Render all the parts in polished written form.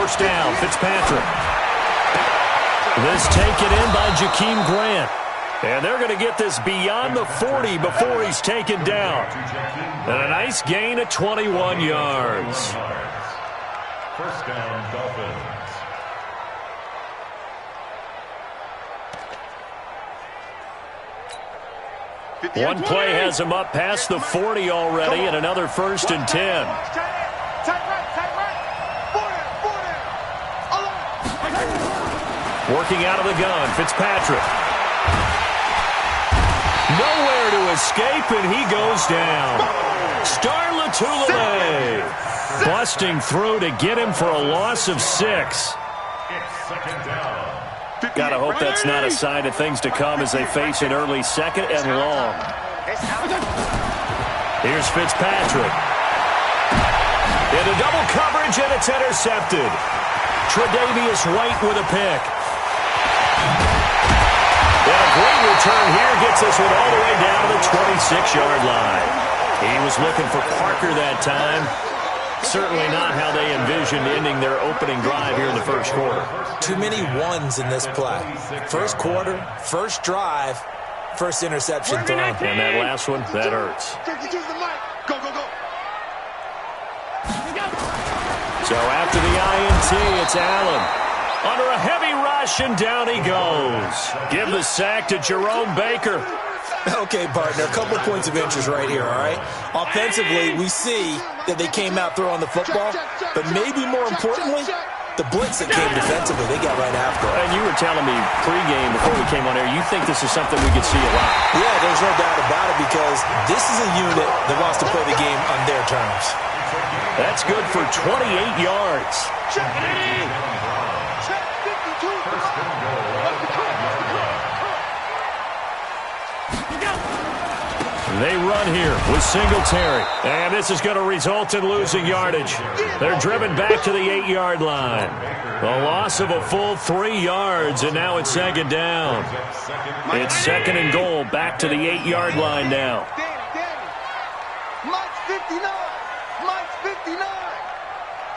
First down, Fitzpatrick. This taken in by Jakeem Grant. And they're going to get this beyond the 40 before he's taken down. And a nice gain of 21 yards. First down, Dolphins. One play has him up past the 40 already, and another 1st and 10. Working out of the gun, Fitzpatrick. Nowhere to escape, and he goes down. Star Latulippe busting through to get him for a loss of 6. Gotta hope that's not a sign of things to come as they face an early 2nd and long. Here's Fitzpatrick. Into double coverage, and it's intercepted. Tre'Davious White with a pick. And a great return here gets this one all the way down to the 26-yard line. He was looking for Parker that time. Certainly not how they envisioned ending their opening drive here in the first quarter. Too many ones in this play. First quarter, first drive, first interception thrown. And that last one, that hurts. So after the INT, it's Allen. Under a heavy rush, and down he goes. Give the sack to Jerome Baker. Okay, partner, a couple of points of interest right here, all right? Offensively, we see that they came out throwing the football, but maybe more importantly, the blitz that came defensively, they got right after it. And you were telling me pregame before we came on air, you think this is something we could see a lot. Yeah, there's no doubt about it, because this is a unit that wants to play the game on their terms. That's good for 28 yards. They run here with Singletary. And this is going to result in losing yardage. They're driven back to the 8-yard line. A loss of a full 3 yards, and now it's 2nd down. It's 2nd and goal, back to the 8-yard line now. Mike's 59. Mike's 59.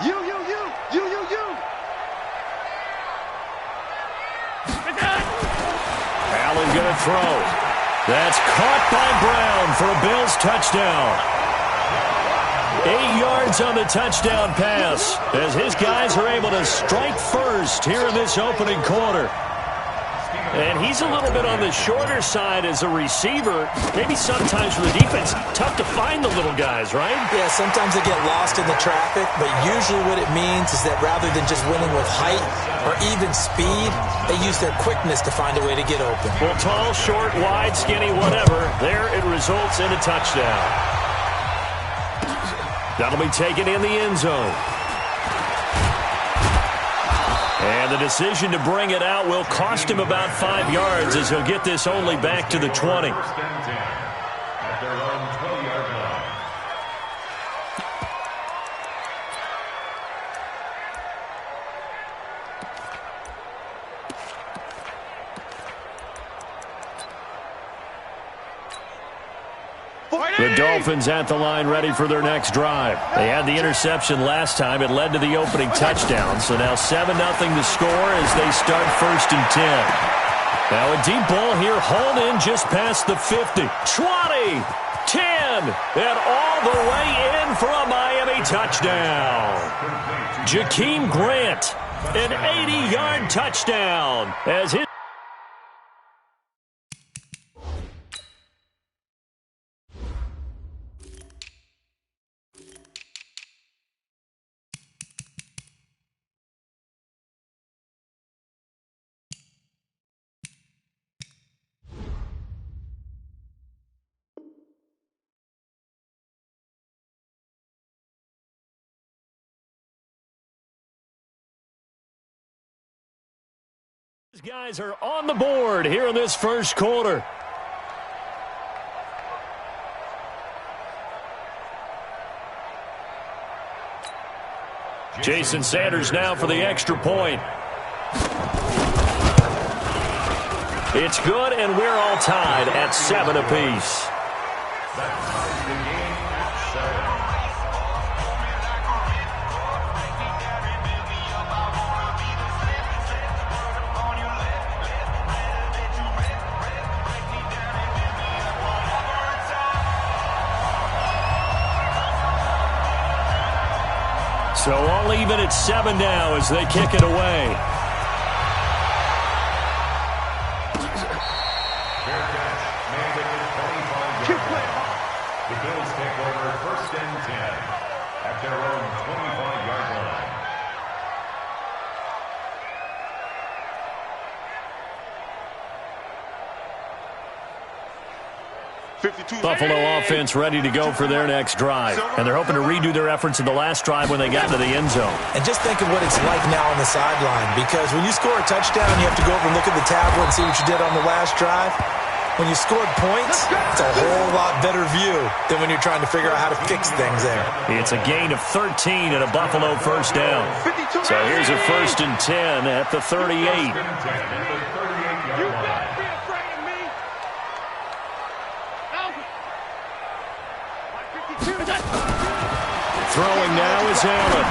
You. Allen going to throw. That's caught by Brown for a Bills touchdown. 8 yards on the touchdown pass as his guys are able to strike first here in this opening quarter. And he's a little bit on the shorter side as a receiver. Maybe sometimes for the defense, tough to find the little guys, right? Yeah, sometimes they get lost in the traffic, but usually what it means is that rather than just winning with height or even speed, they use their quickness to find a way to get open. Well, tall, short, wide, skinny, whatever, there it results in a touchdown. That'll be taken in the end zone. And the decision to bring it out will cost him about 5 yards as he'll get this only back to the 20. At their own 20-yard line. The Dolphins at the line ready for their next drive. They had the interception last time. It led to the opening touchdown. So now 7-0 to score as they start 1st and 10. Now a deep ball here hauled in just past the 50. 20, 10, and all the way in for a Miami touchdown. Jakeem Grant, an 80-yard touchdown as his guys are on the board here in this first quarter. Jason Sanders now for the extra point. It's good, and we're all tied at 7 apiece. So all even at 7 now as they kick it away. The Bills take over 1st and 10 at their own 25-yard line. Buffalo offense ready to go for their next drive. And they're hoping to redo their efforts in the last drive when they got into the end zone. And just think of what it's like now on the sideline, because when you score a touchdown, you have to go over and look at the tablet and see what you did on the last drive. When you scored points, it's a whole lot better view than when you're trying to figure out how to fix things there. It's a gain of 13 and a Buffalo first down. So here's a 1st and 10 at the 38. You better be afraid of me. Throwing now is Allen.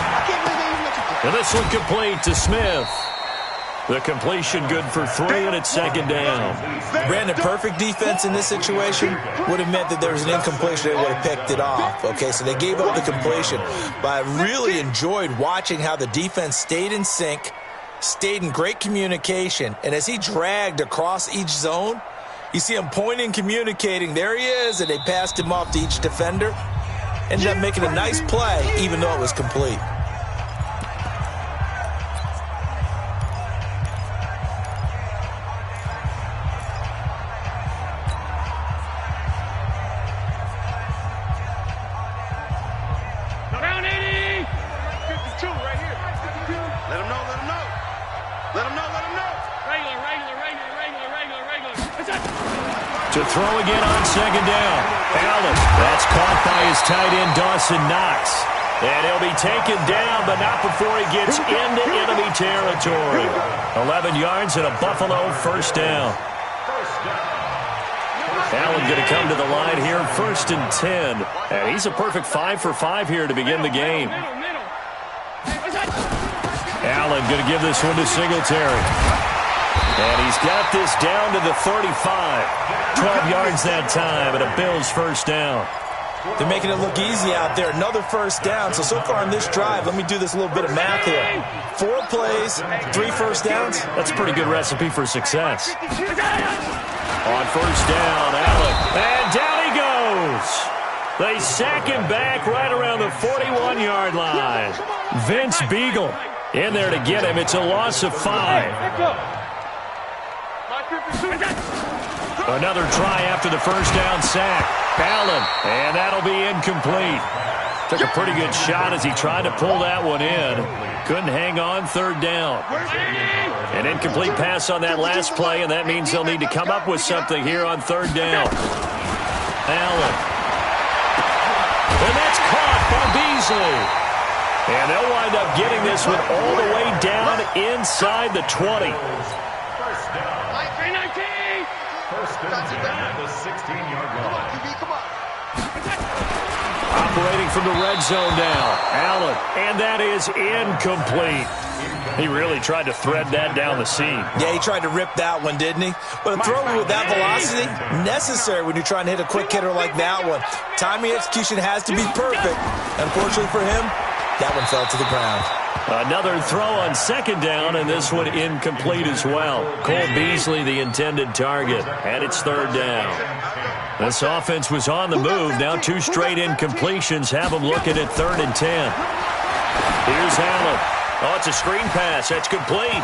And this one complete to Smith. The completion good for 3, and it's 2nd down. Brandon, perfect defense in this situation would have meant that there was an incompletion. They would have picked it off. Okay, so they gave up the completion. But I really enjoyed watching how the defense stayed in sync, stayed in great communication, and as he dragged across each zone, you see him pointing, communicating. There he is, and they passed him off to each defender. Ended up making a nice play, even though it was complete. To throw again on 2nd down. Allen, that's caught by his tight end, Dawson Knox. And he'll be taken down, but not before he gets into enemy territory. 11 yards and a Buffalo first down. Allen going to come to the line here, 1st and 10. And he's a perfect 5 for 5 here to begin the game. Allen going to give this one to Singletary. And he's got this down to the 35. 12 yards that time, and a Bills first down. They're making it look easy out there. Another first down. So far on this drive, let me do this little bit of math here. 4 plays, 3 first downs. That's a pretty good recipe for success. On first down, Allen. And down he goes. They sack him back right around the 41-yard line. Vince Beagle in there to get him. It's a loss of 5. Another try after the first down sack. Allen, and that'll be incomplete. Took a pretty good shot as he tried to pull that one in. Couldn't hang on, 3rd down. An incomplete pass on that last play, and that means they'll need to come up with something here on 3rd down. Allen. And that's caught by Beasley. And they'll wind up getting this one all the way down inside the 20. At the 16-yard line. Operating from the red zone now. Allen, and that is incomplete. He really tried to thread that down the seam. Yeah, he tried to rip that one, didn't he? But a throw with that velocity, necessary when you're trying to hit a quick hitter like that one. Timing execution has to be perfect. Unfortunately for him, that one fell to the ground. Another throw on 2nd down, and this one incomplete as well. Cole Beasley, the intended target, and it's 3rd down. This offense was on the move. Now 2 straight incompletions have them looking at 3rd and 10. Here's Allen. Oh, it's a screen pass. That's complete.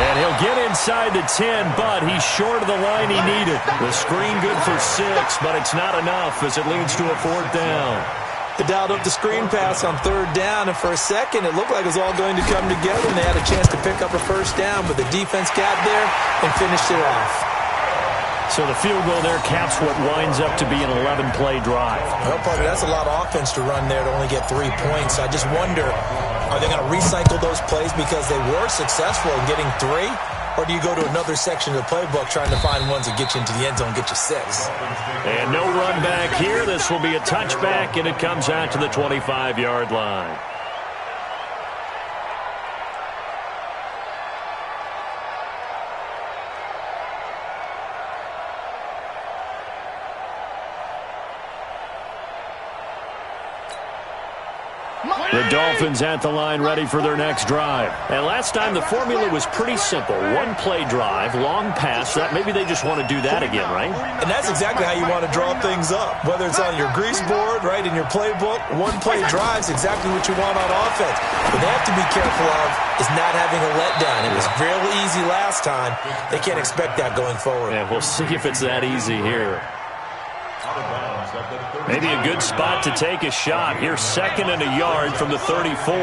And he'll get inside the 10, but he's short of the line he needed. The screen good for 6, but it's not enough as it leads to a 4th down. They dialed up the screen pass on 3rd down, and for a second it looked like it was all going to come together, and they had a chance to pick up a first down, but the defense got there and finished it off. So the field goal there caps what winds up to be an 11-play drive. Well, partner, that's a lot of offense to run there to only get 3 points. I just wonder, are they going to recycle those plays because they were successful in getting 3? Or do you go to another section of the playbook trying to find ones that get you into the end zone and get you 6? And no run back here. This will be a touchback, and it comes out to the 25-yard line. The Dolphins at the line ready for their next drive. And last time the formula was pretty simple. One-play drive, long pass. Maybe they just want to do that again, right? And that's exactly how you want to draw things up. Whether it's on your grease board, right, in your playbook, one-play drive is exactly what you want on offense. What they have to be careful of is not having a letdown. It was real easy last time. They can't expect that going forward. Yeah, we'll see if it's that easy here. Maybe a good spot to take a shot. Here, 2nd and a yard from the 34. 52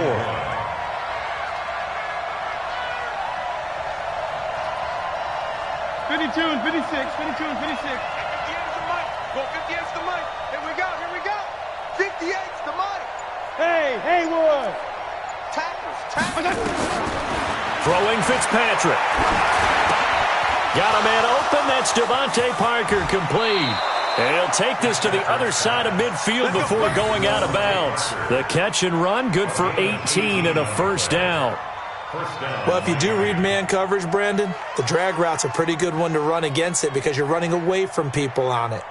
and 56, 52 and 56. 58's the mic. Go 58's the mic. Here we go, here we go. 58's the mic. Hey, Haywood. Tackles. Throwing Fitzpatrick. Got a man open. That's Devontae Parker complete. And he'll take this to the other side of midfield before going out of bounds. The catch and run, good for 18 and a first down. Well, if you do read man coverage, Brandon, the drag route's a pretty good one to run against it because you're running away from people on it.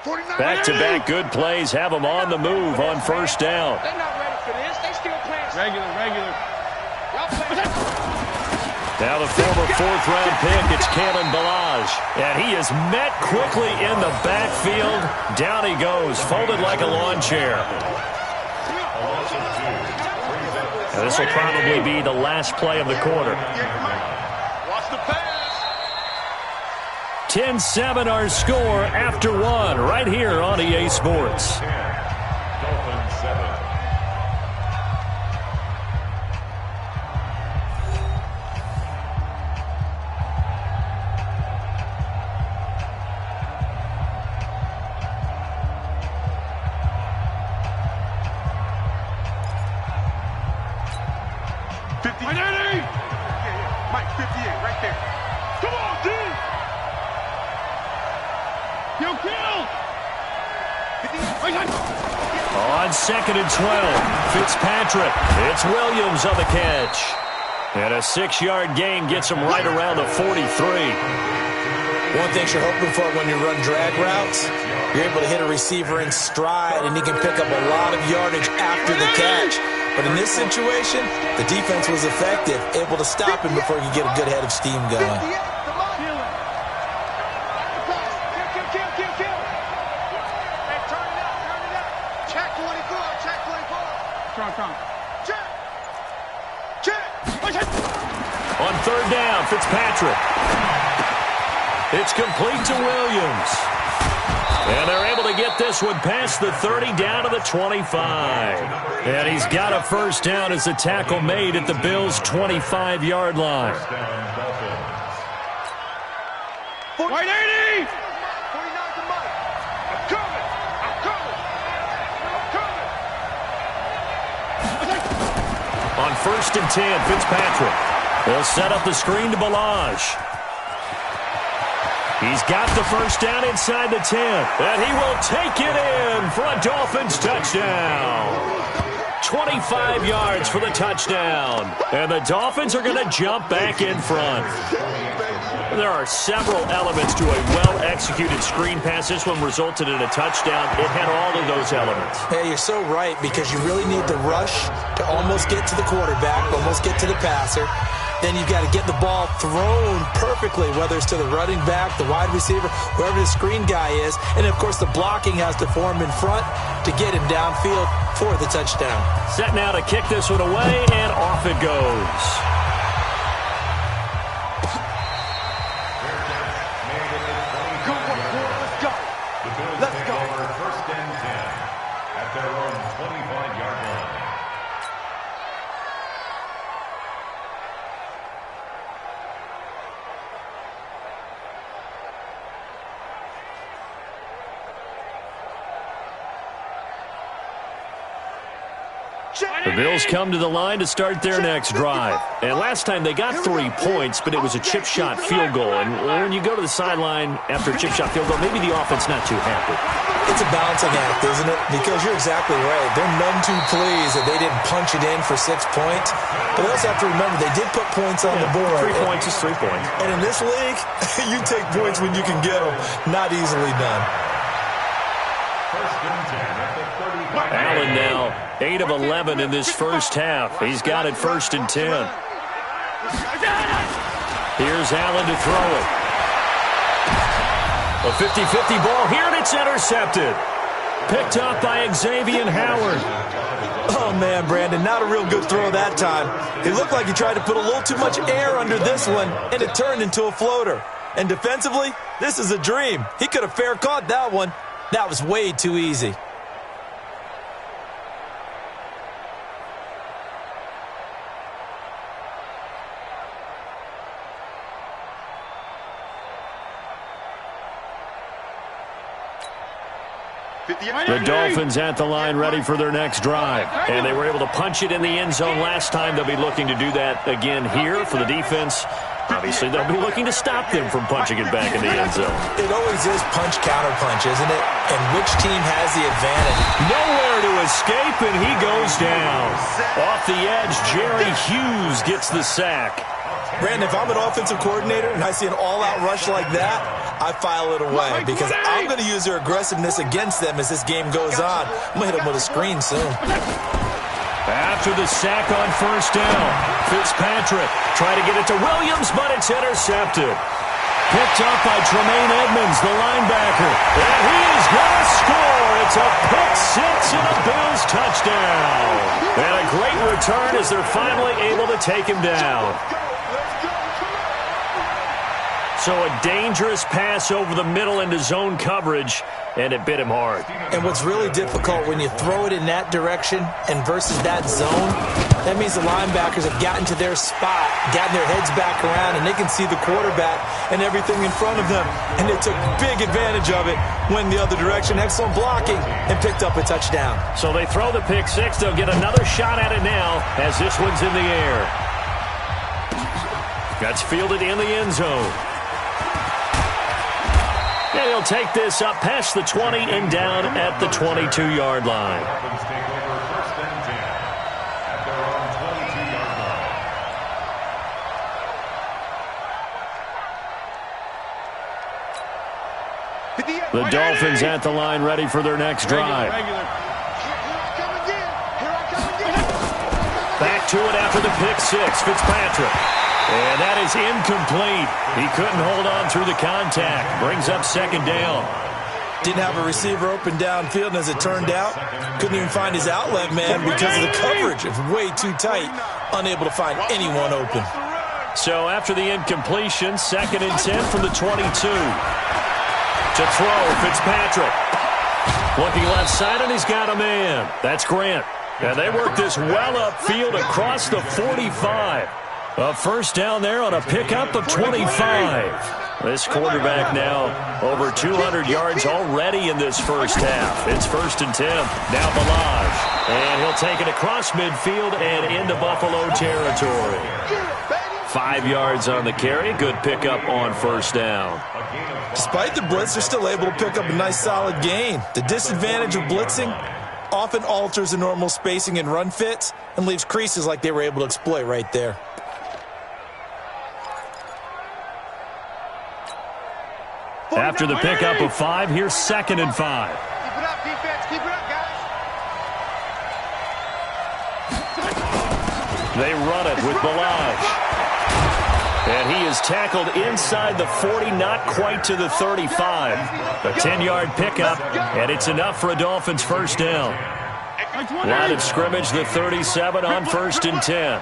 Back-to-back good plays have them on the move on first down. They're not ready for this. They still playing. Regular. Y'all playing. Now the former 4th-round pick, it's Kalen Ballage. And he is met quickly in the backfield. Down he goes, folded like a lawn chair. Now this will probably be the last play of the quarter. Watch the pass. 10-7 our score after one, right here on EA Sports. Dolphins 7. Mike, 58, right there. Come on, D! Kill! On 2nd and 12, Fitzpatrick. It's Williams on the catch. And a 6-yard gain gets him right around the 43. One thing you're hoping for when you run drag routes, you're able to hit a receiver in stride, and he can pick up a lot of yardage after the catch. But in this situation, the defense was effective, able to stop him before he could get a good head of steam going. Check 24. Strong. Check. On 3rd down, Fitzpatrick. It's complete to Williams. And they're able to get this one past the 30 down to the 25. And he's got a first down as the tackle made at the Bills' 25-yard line. White 80! 49's the mic. I'm coming. On 1st and 10, Fitzpatrick will set up the screen to Ballage. He's got the first down inside the 10, and he will take it in for a Dolphins touchdown. 25 yards for the touchdown, and the Dolphins are going to jump back in front. There are several elements to a well-executed screen pass. This one resulted in a touchdown. It had all of those elements. Hey, you're so right, because you really need the rush to almost get to the quarterback, almost get to the passer. Then you've got to get the ball thrown perfectly, whether it's to the running back, the wide receiver, whoever the screen guy is. And, of course, the blocking has to form in front to get him downfield for the touchdown. Set now to kick this one away, and off it goes. Let's go. First and 10 at their own 25-yard line. The Bills come to the line to start their next drive. And last time they got 3 points, but it was a chip shot field goal. And when you go to the sideline after a chip shot field goal, maybe the offense not too happy. It's a balancing act, isn't it? Because you're exactly right. They're none too pleased that they didn't punch it in for 6 points. But they also have to remember they did put points on the board. 3 points is 3 points. And in this league, you take points when you can get them. Not easily done. First and 10 at the 35. Allen now 8 of 11 in this first half. He's got it first and 10. Here's Allen to throw it. A 50-50 ball here, and it's intercepted. Picked up by Xavier Howard. Oh, man, Brandon, not a real good throw that time. It looked like he tried to put a little too much air under this one, and it turned into a floater. And defensively, this is a dream. He could have fair caught that one. That was way too easy. The Dolphins at the line ready for their next drive. And they were able to punch it in the end zone last time. They'll be looking to do that again here for the defense. Obviously, they'll be looking to stop them from punching it back in the end zone. It always is punch-counter-punch, isn't it? And which team has the advantage? Nowhere to escape, and he goes down. Off the edge, Jerry Hughes gets the sack. Brandon, if I'm an offensive coordinator and I see an all-out rush like that, I file it away because I'm going to use their aggressiveness against them as this game goes on. I'm going to hit them with a screen soon. After the sack on first down, Fitzpatrick trying to get it to Williams, but it's intercepted. Picked up by Tremaine Edmonds, the linebacker. And he is going to score. It's a pick six and a Bills touchdown. And a great return as they're finally able to take him down. So a dangerous pass over the middle into zone coverage, and it bit him hard. And what's really difficult when you throw it in that direction and versus that zone, that means the linebackers have gotten to their spot, gotten their heads back around, and they can see the quarterback and everything in front of them. And they took big advantage of it, went the other direction, excellent blocking, and picked up a touchdown. So they throw the pick six. They'll get another shot at it now as this one's in the air. That's fielded in the end zone. And he'll take this up past the 20 and down at the 22-yard line. Dolphins take over first and 10 at their own 22-yard line. The Dolphins at the line ready for their next drive. Back to it after the pick six, Fitzpatrick. And that is incomplete. He couldn't hold on through the contact. Brings up second down. Didn't have a receiver open downfield, and as it turned out, couldn't even find his outlet man because of the coverage. It was way too tight, unable to find anyone open. So after the incompletion, second and 10 from the 22. To throw, Fitzpatrick. Looking left side, and he's got a man. That's Grant. And they work this well upfield across the 45. A first down there on a pickup of 25. This quarterback now over 200 yards already in this first half. It's first and 10. Now Balaj. And he'll take it across midfield and into Buffalo territory. 5 yards on the carry. Good pickup on first down. Despite the blitz, they're still able to pick up a nice solid gain. The disadvantage of blitzing often alters the normal spacing and run fits and leaves creases like they were able to exploit right there. After the pickup of 5, here's second and 5. Keep it up, defense. Keep it up, guys. They run it with Balaj. And he is tackled inside the 40, not quite to the 35. A 10-yard pickup, and it's enough for a Dolphins first down. Line of scrimmage, the 37 on first and 10.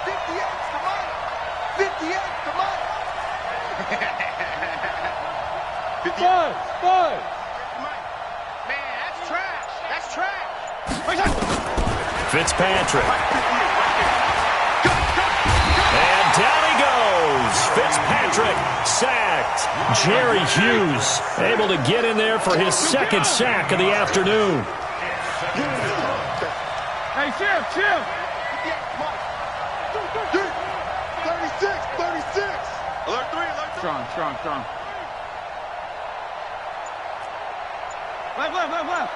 58's the money. 58's the money. 5. Man, that's trash. That's trash. Fitzpatrick. And down he goes. Fitzpatrick sacked. Jerry Hughes able to get in there for his second sack of the afternoon. Hey, Chip. 36. Alert 3. Strong. Left.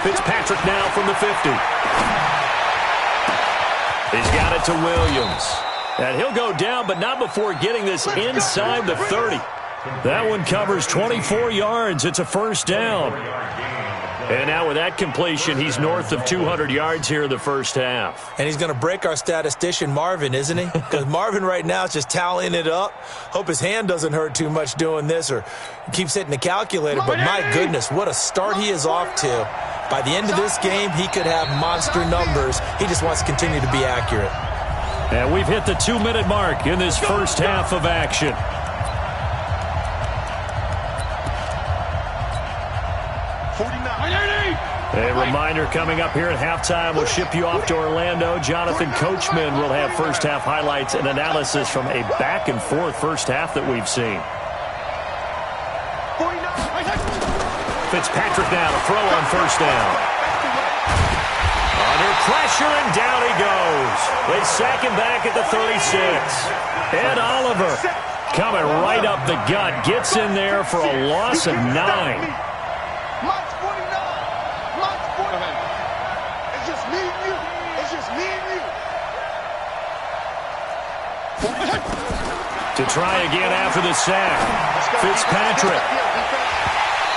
Fitzpatrick now from the 50. He's got it to Williams. And he'll go down, but not before getting this inside the 30. That one covers 24 yards. It's a first down. And now with that completion, he's north of 200 yards here in the first half. And he's going to break our statistician, Marvin, isn't he? Because Marvin right now is just tallying it up. Hope his hand doesn't hurt too much doing this or keeps hitting the calculator. But my goodness, what a start he is off to. By the end of this game, he could have monster numbers. He just wants to continue to be accurate. And we've hit the 2-minute mark in this first half of action. A reminder coming up here at halftime, we'll ship you off to Orlando. Jonathan Coachman will have first half highlights and analysis from a back-and-forth first half that we've seen. Fitzpatrick now to throw on first down. Under pressure, and down he goes. They sack him back at the 36. Ed Oliver coming right up the gut, gets in there for a loss of 9. To try again after the sack. Fitzpatrick.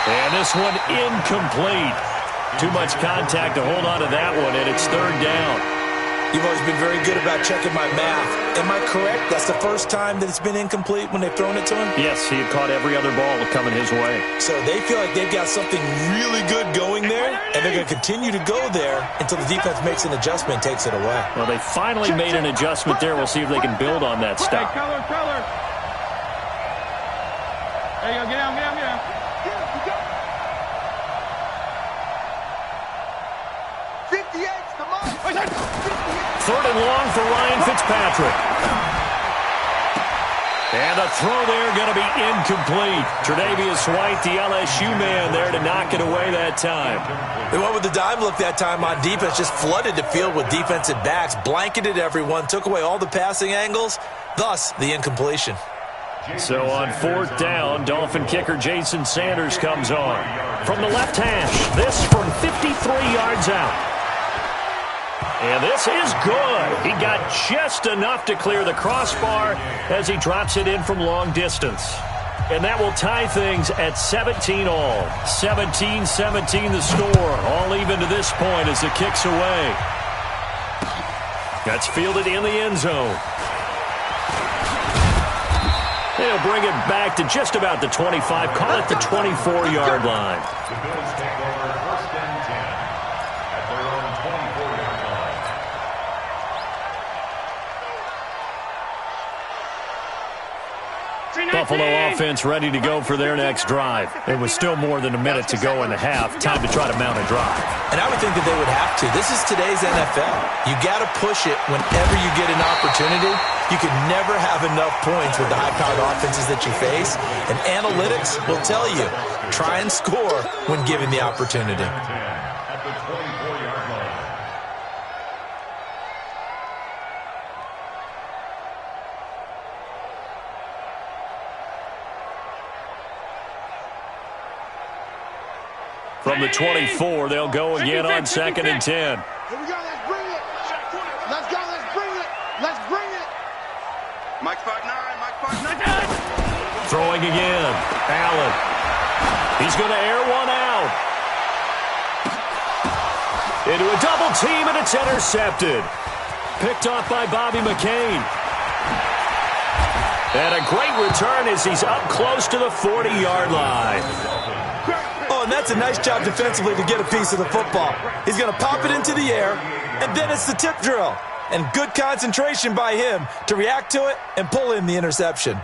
And this one incomplete. Too much contact to hold on to that one, and it's third down. You've always been very good about checking my math. Am I correct? That's the first time that it's been incomplete when they've thrown it to him? Yes, he had caught every other ball coming his way. So they feel like they've got something really good going there, and they're going to continue to go there until the defense makes an adjustment and takes it away. Well, they finally made an adjustment there. We'll see if they can build on that stop. Color. There you go. Get down. Third and long for Ryan Fitzpatrick. And a throw there going to be incomplete. Tre'Davious White, the LSU man, there to knock it away that time. They went with the dime look that time on defense, just flooded the field with defensive backs, blanketed everyone, took away all the passing angles, thus the incompletion. So on fourth down, Dolphin kicker Jason Sanders comes on. From the left hash, this from 53 yards out. And this is good. He got just enough to clear the crossbar as he drops it in from long distance. And that will tie things at 17 all. 17-17 the score. All even to this point as the kick's away. That's fielded in the end zone. They'll bring it back to just about the 25. Call it the 24-yard line. The Bills take over first and 10 at their own 24-yard line. Buffalo offense ready to go for their next drive. It was still more than a minute to go in the half. Time to try to mount a drive. And I would think that they would have to. This is today's NFL. You got to push it whenever you get an opportunity. You can never have enough points with the high-powered offenses that you face. And analytics will tell you, try and score when given the opportunity. At the 24-yard line. From the 24, they'll go again on second and 10. Here we go, let's bring it. Let's go, let's bring it. Let's bring it. Mike 5'9", Mike 5'9". Throwing again. Allen. He's going to air one out. Into a double team, and it's intercepted. Picked off by Bobby McCain. And a great return as he's up close to the 40-yard line. Oh, and that's a nice job defensively to get a piece of the football. He's going to pop it into the air, and then it's the tip drill. And good concentration by him to react to it and pull in the interception.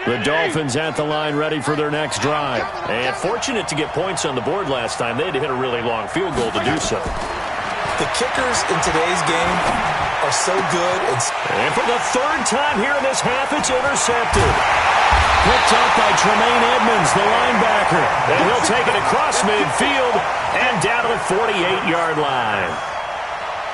The Dolphins at the line ready for their next drive. And fortunate to get points on the board last time. They had to hit a really long field goal to do so. The kickers in today's game are so good. And for the third time here in this half, it's intercepted. Picked up by Tremaine Edmonds, the linebacker. And he'll take it across midfield and down to the 48-yard line.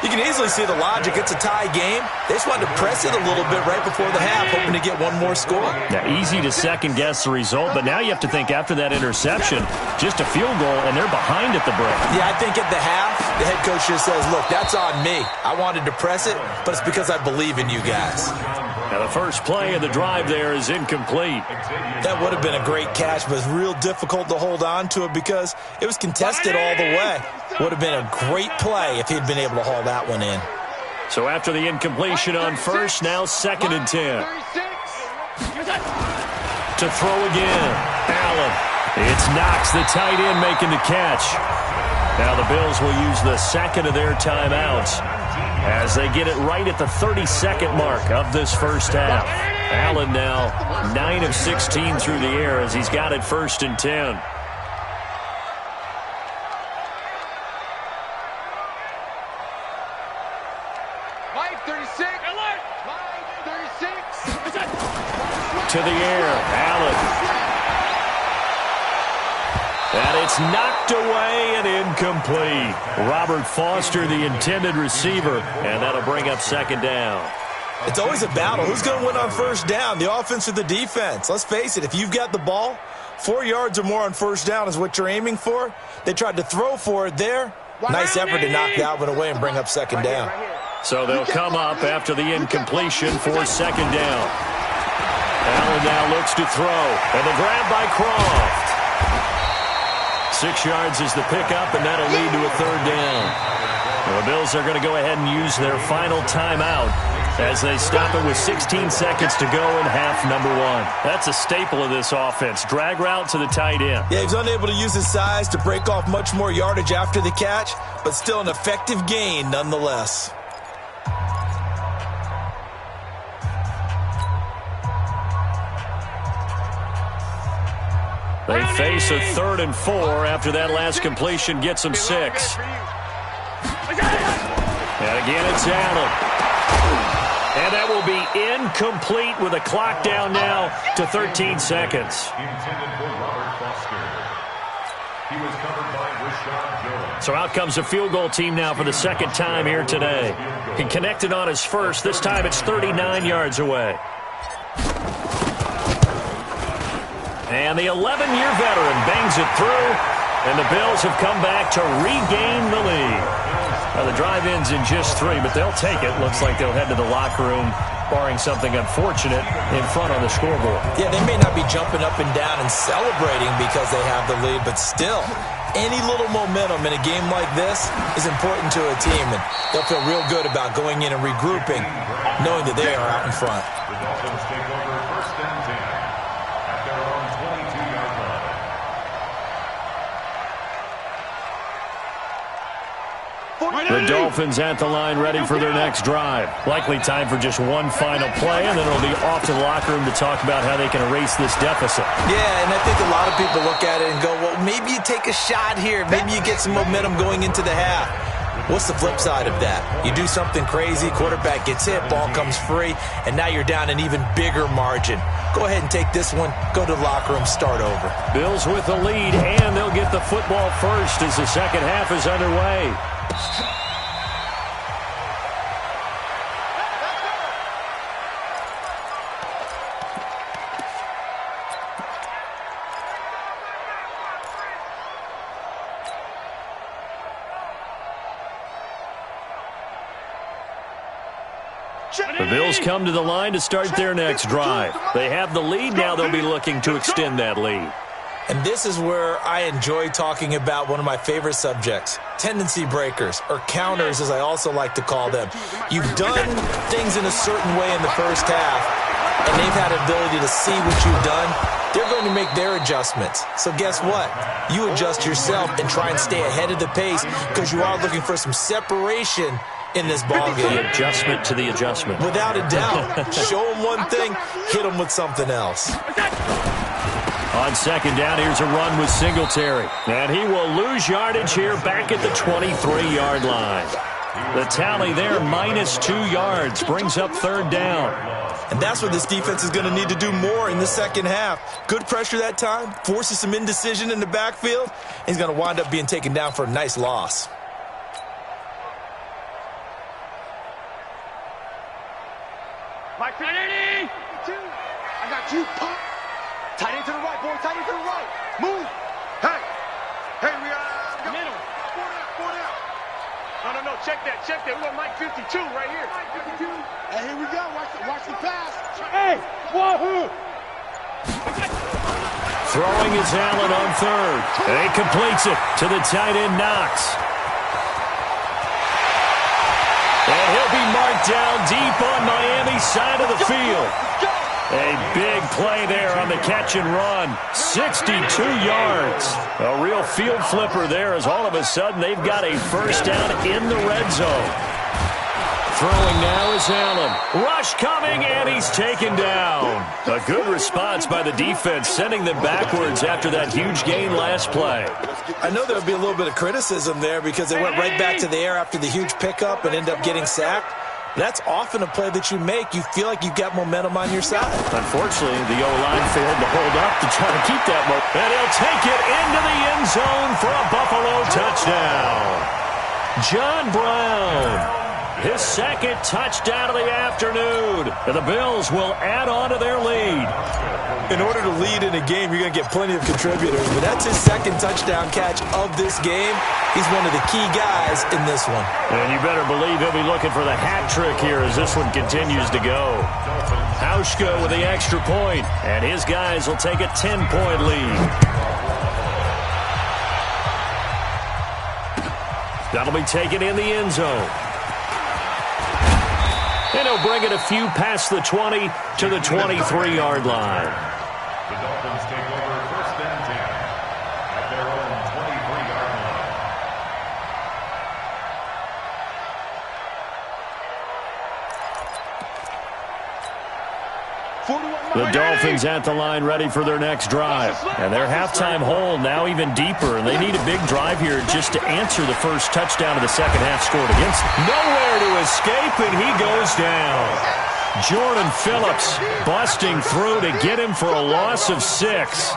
You can easily see the logic. It's a tie game. They just wanted to press it a little bit right before the half, hoping to get one more score. Now, easy to second-guess the result, but now you have to think after that interception, just a field goal, and they're behind at the break. Yeah, I think at the half, the head coach just says, look, that's on me. I wanted to press it, but it's because I believe in you guys. Now, the first play of the drive there is incomplete. That would have been a great catch, but it's real difficult to hold on to it because it was contested all the way. Would have been a great play if he'd been able to haul that one in. So after the incompletion on first, now 2nd and 10. To throw again, Allen. It's Knox, the tight end, making the catch. Now the Bills will use the second of their timeouts as they get it right at the 32nd mark of this first half. Allen now 9 of 16 through the air as he's got it 1st and 10. To the air, Allen. And it's knocked away and incomplete. Robert Foster, the intended receiver, and that'll bring up 2nd down. It's always a battle. Who's going to win on 1st down, the offense or the defense? Let's face it, if you've got the ball, 4 yards or more on 1st down is what you're aiming for. They tried to throw for it there. Nice effort to knock that one away and bring up 2nd down. So they'll come up after the incompletion for 2nd down. Allen now looks to throw, and the grab by Croft. 6 yards is the pickup, and that'll lead to a 3rd down. The Bills are going to go ahead and use their final timeout as they stop it with 16 seconds to go in half number 1. That's a staple of this offense. Drag route to the tight end. Yeah, he's unable to use his size to break off much more yardage after the catch, but still an effective gain nonetheless. They face a 3rd and 4 after that last completion gets them 6. And again, it's Allen. And that will be incomplete with a clock down now to 13 seconds. Intended for Robert Foster. He was covered by Rashad Jones. So out comes the field goal team now for the 2nd time here today. He connected on his first. This time it's 39 yards away. And the 11-year veteran bangs it through, and the Bills have come back to regain the lead. Now, the drive ends in just 3, but they'll take it. Looks like they'll head to the locker room, barring something unfortunate, in front on the scoreboard. Yeah, they may not be jumping up and down and celebrating because they have the lead, but still, any little momentum in a game like this is important to a team, and they'll feel real good about going in and regrouping, knowing that they are out in front. The Dolphins take over 1st and 10 at their own 22-yard line. The Dolphins at the line ready for their next drive. Likely time for just one final play, and then it'll be off to the locker room to talk about how they can erase this deficit. Yeah, and I think a lot of people look at it and go, well, maybe you take a shot here. Maybe you get some momentum going into the half. What's the flip side of that? You do something crazy, quarterback gets hit, ball comes free, and now you're down an even bigger margin. Go ahead and take this one, go to the locker room, start over. Bills with the lead, and they'll get the football first as the second half is underway. The Bills come to the line to start their next drive. They have the lead. Now they'll be looking to extend that lead. And this is where I enjoy talking about one of my favorite subjects, tendency breakers, or counters as I also like to call them. You've done things in a certain way in the first half, and they've had an ability to see what you've done. They're going to make their adjustments. So guess what? You adjust yourself and try and stay ahead of the pace because you are looking for some separation in this ballgame. The adjustment to the adjustment. Without a doubt. Show them one thing, hit them with something else. On second down, here's a run with Singletary. And he will lose yardage here back at the 23-yard line. The tally there, -2 yards, brings up third down. And that's what this defense is going to need to do more in the second half. Good pressure that time, forces some indecision in the backfield. He's going to wind up being taken down for a nice loss. check that. We got Mike 52 right here. Mike 52. Hey, here we go. Watch the pass. Hey, wahoo! Throwing is Allen on third. And he completes it to the tight end, Knox. And he'll be marked down deep on Miami's side of the field. A big play there on the catch and run. 62 yards. A real field flipper there as all of a sudden they've got a first down in the red zone. Throwing now is Allen. Rush coming, and he's taken down. A good response by the defense, sending them backwards after that huge gain last play. I know there'll be a little bit of criticism there because they went right back to the air after the huge pickup and ended up getting sacked. That's often a play that you make. You feel like you've got momentum on your side. Unfortunately, the O-line failed to hold up to try to keep that momentum. And he'll take it into the end zone for a Buffalo touchdown. John Brown. His second touchdown of the afternoon. And the Bills will add on to their lead. In order to lead in a game, you're going to get plenty of contributors. But that's his second touchdown catch of this game. He's one of the key guys in this one. And you better believe he'll be looking for the hat trick here as this one continues to go. Hauschka with the extra point. And his guys will take a 10-point lead. That'll be taken in the end zone. And he'll bring it a few past the 20 to the 23-yard line. The Dolphins take over first and 10 at their own 23-yard line. The Dolphins at the line ready for their next drive. And their halftime hole now even deeper. And they need a big drive here just to answer the first touchdown of the second half scored against them. Nowhere to escape, and he goes down. Jordan Phillips busting through to get him for a loss of 6.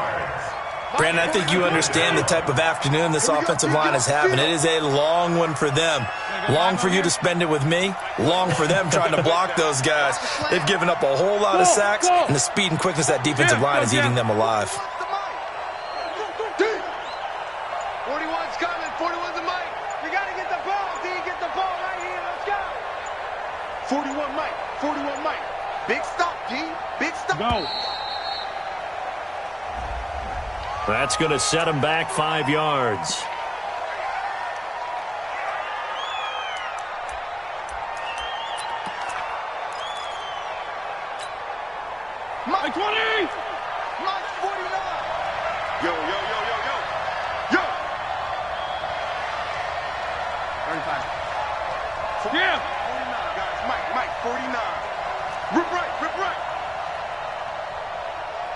Brandon, I think you understand the type of afternoon this offensive line is having. It is a long one for them. Long for you to spend it with me. Long for them trying to block those guys. They've given up a whole lot of sacks, and the speed and quickness of that defensive line is eating them alive. 41's coming. 41's the Mike. We got to get the ball. D, get the ball right here. Let's go. 41 Mike. 41 Mike. Big stop, D. Big stop. Go. That's going to set him back 5 yards. Mike 20! Mike 49. Yo. 35. Yeah. 49, guys. Mike 49. Rip right.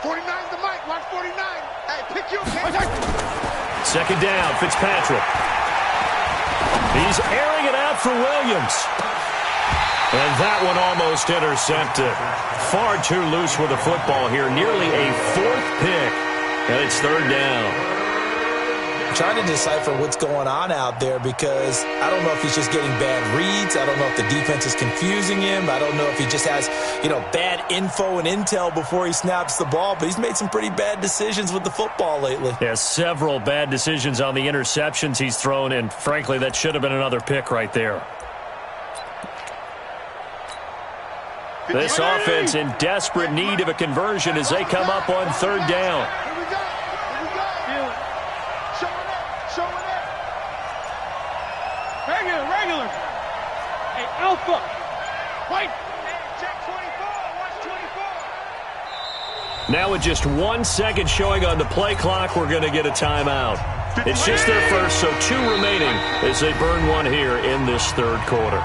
49's the Mike. Watch 49. Hey, pick you. Second down, Fitzpatrick. He's airing it out for Williams. And that one almost intercepted. Far too loose with the football here. Nearly a 4th pick. And it's third down. I'm trying to decipher what's going on out there because I don't know if he's just getting bad reads. I don't know if the defense is confusing him. I don't know if he just has, bad info and intel before he snaps the ball. But he's made some pretty bad decisions with the football lately. Yeah, several bad decisions on the interceptions he's thrown. And frankly, that should have been another pick right there. This offense in desperate need of a conversion as they come up on third down. Here we go. Showing it. Regular. Hey, Alpha. White. Check 24. Watch 24. Now with just 1 second showing on the play clock, we're going to get a timeout. It's just their first, so 2 remaining as they burn one here in this third quarter.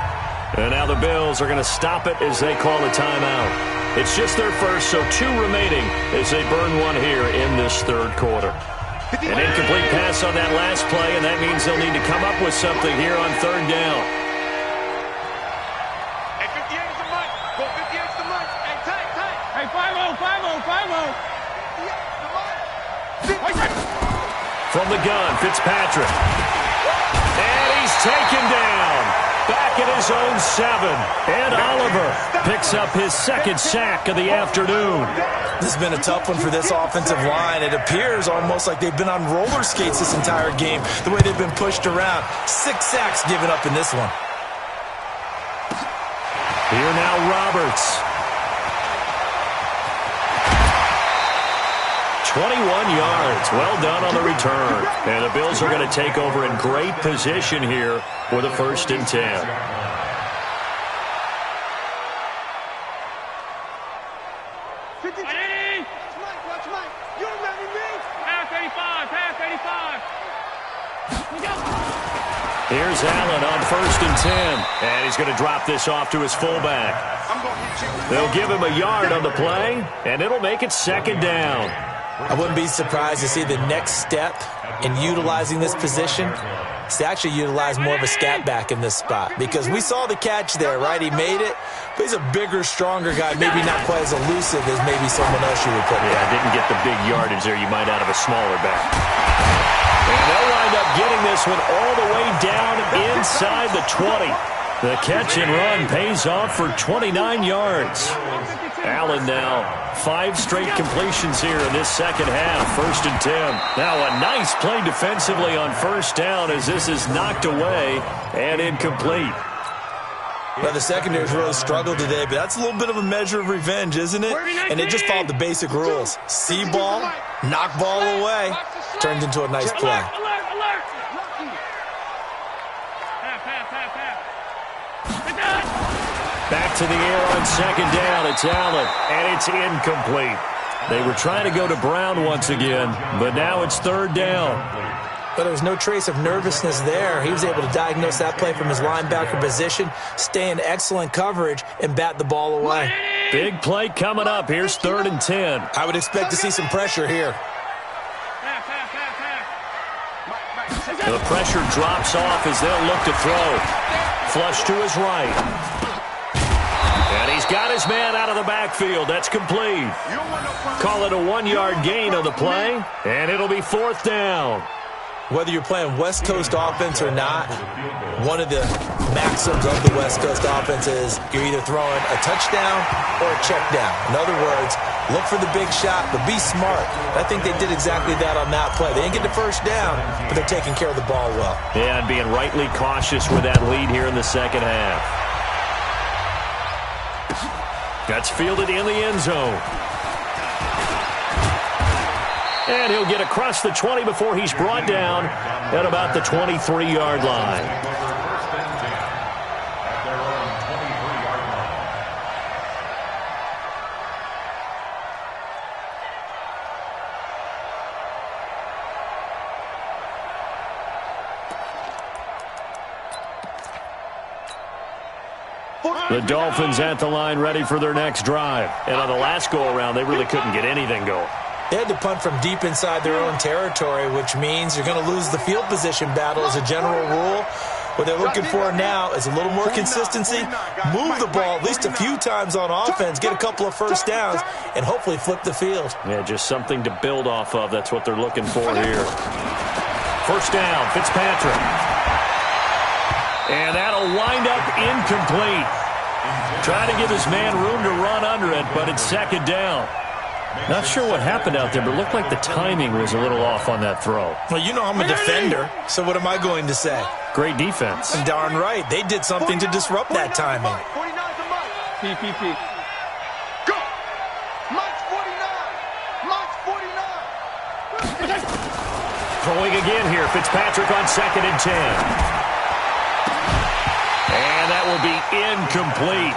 And now the Bills are going to stop it as they call a timeout. It's just their first, so 2 remaining as they burn one here in this third quarter. An incomplete pass on that last play, and that means they'll need to come up with something here on third down. Hey, 58's the Mike. Go 58's the Mike. Hey, tight. Hey, 5-0. 58's the Mike. From the gun, Fitzpatrick. And he's taken down. Back at his own 7. And Oliver picks up his second sack of the afternoon. This has been a tough one for this offensive line. It appears almost like they've been on roller skates this entire game, the way they've been pushed around. 6 sacks given up in this one. Here now, Roberts. 21 yards. Well done on the return. And the Bills are going to take over in great position here with a 1st and 10. Watch Mike. You remember me? Pass 85. Pass 85. Look out. Here's Allen on 1st and 10. And he's going to drop this off to his fullback. They'll give him a yard on the play, and it'll make it 2nd down. I wouldn't be surprised to see the next step in utilizing this position is to actually utilize more of a scat back in this spot, because we saw the catch there, right? He made it, but he's a bigger, stronger guy, maybe not quite as elusive as maybe someone else you would put there. Yeah, didn't get the big yardage there you might out of a smaller back. And they'll wind up getting this one all the way down inside the 20. The catch and run pays off for 29 yards. Allen now 5 straight completions here in this second half. 1st and 10. Now a nice play defensively on 1st down as this is knocked away and incomplete. Well, the secondary's really struggled today, but that's a little bit of a measure of revenge, isn't it? And they just followed the basic rules. See ball, knock ball away, turns into a nice play. Alert. Back to the air on 2nd down. It's Allen, and it's incomplete. They were trying to go to Brown once again, but now it's 3rd down. But there was no trace of nervousness there. He was able to diagnose that play from his linebacker position, stay in excellent coverage, and bat the ball away. Big play coming up. Here's 3rd and 10. I would expect to see some pressure here. The pressure drops off as they'll look to throw. Flush to his right. And he's got his man out of the backfield. That's complete. Call it a 1-yard gain on the play, and it'll be 4th down. Whether you're playing West Coast offense or not, one of the maxims of the West Coast offense is you're either throwing a touchdown or a check down. In other words, look for the big shot, but be smart. I think they did exactly that on that play. They didn't get the 1st down, but they're taking care of the ball well. Yeah, and being rightly cautious with that lead here in the second half. That's fielded in the end zone. And he'll get across the 20 before he's brought down at about the 23-yard line. At their own 23-yard line. The Dolphins at the line ready for their next drive. And on the last go-around, they really couldn't get anything going. They had to punt from deep inside their own territory, which means you're going to lose the field position battle as a general rule. What they're looking for now is a little more consistency, move the ball at least a few times on offense, get a couple of 1st downs, and hopefully flip the field. Yeah, just something to build off of. That's what they're looking for here. 1st down, Fitzpatrick. And that'll wind up incomplete. Trying to give his man room to run under it, but it's 2nd down. Not sure what happened out there, but it looked like the timing was a little off on that throw. Well, you know I'm a defender, so what am I going to say? Great defense. And darn right, they did something to disrupt that timing. 49 to Mike. PPP. Go. Mike's 49. Mike's 49. Throwing again here, Fitzpatrick on 2nd and 10. And that will be incomplete.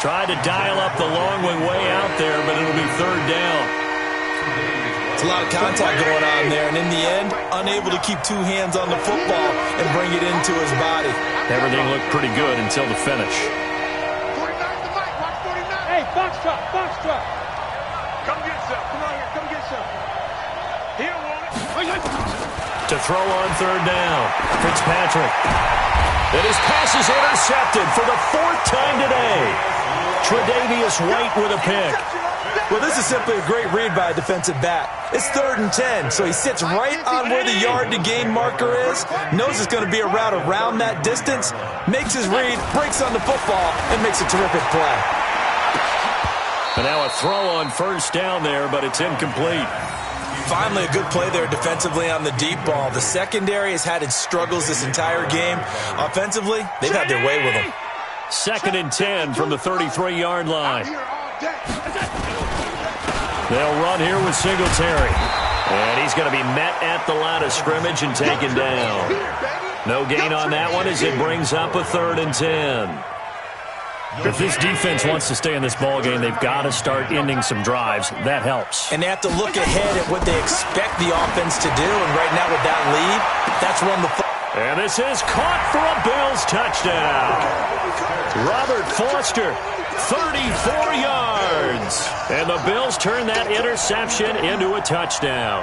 Tried to dial up the long one way out there, but it'll be 3rd down. It's a lot of contact going on there, and in the end, unable to keep 2 hands on the football and bring it into his body. Everything looked pretty good until the finish. 49 to Mike. Watch 49. Hey, box truck. Come get some. Come on here. Come get some. He don't want it. To throw on 3rd down, Fitzpatrick. And his pass is intercepted for the 4th time today. Tre'Davious White with a pick. Well, this is simply a great read by a defensive back. It's 3rd and 10, so he sits right on where the yard-to-gain marker is, knows it's going to be a route around that distance, makes his read, breaks on the football, and makes a terrific play. And now a throw on 1st down there, but it's incomplete. Finally, a good play there defensively on the deep ball. The secondary has had its struggles this entire game. Offensively, they've had their way with them. 2nd and 10 from the 33-yard line. They'll run here with Singletary. And he's going to be met at the line of scrimmage and taken down. No gain on that one as it brings up a 3rd and 10. If this defense wants to stay in this ballgame, they've got to start ending some drives. That helps. And they have to look ahead at what they expect the offense to do. And right now with that lead, that's run the football. And this is caught for a Bills touchdown. Robert Foster, 34 yards. And the Bills turn that interception into a touchdown.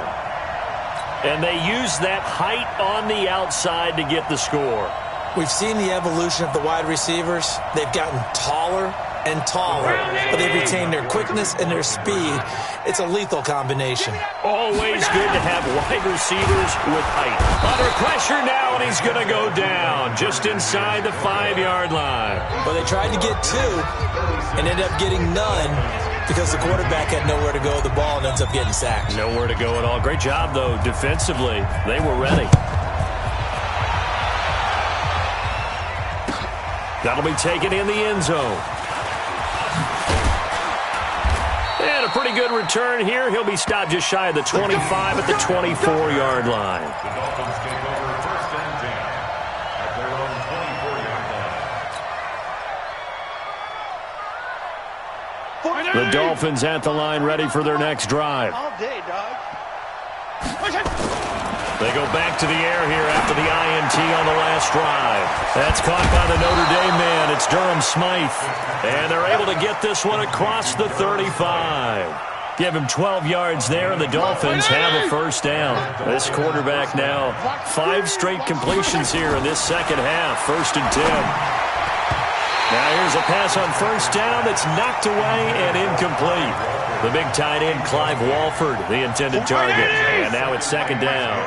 And they use that height on the outside to get the score. We've seen the evolution of the wide receivers. They've gotten taller and taller, but they've retained their quickness and their speed. It's a lethal combination. Always good to have wide receivers with height. Under pressure now, and he's going to go down just inside the 5-yard line. Well, they tried to get 2 and ended up getting none because the quarterback had nowhere to go with the ball and ends up getting sacked. Nowhere to go at all. Great job, though, defensively. They were ready. That'll be taken in the end zone. And a pretty good return here. He'll be stopped just shy of the 25 at the 24-yard line. The Dolphins take over 1st and 10 at their own 24-yard line. The Dolphins at the line ready for their next drive. All day, dog. They go back to the air here after the INT on the last drive. That's caught by the Notre Dame man. It's Durham Smythe. And they're able to get this one across the 35. Give him 12 yards there, and the Dolphins have a 1st down. This quarterback now 5 straight completions here in this second half. 1st and 10. Now here's a pass on 1st down that's knocked away and incomplete. The big tight end, Clive Walford, the intended target. And now it's 2nd down.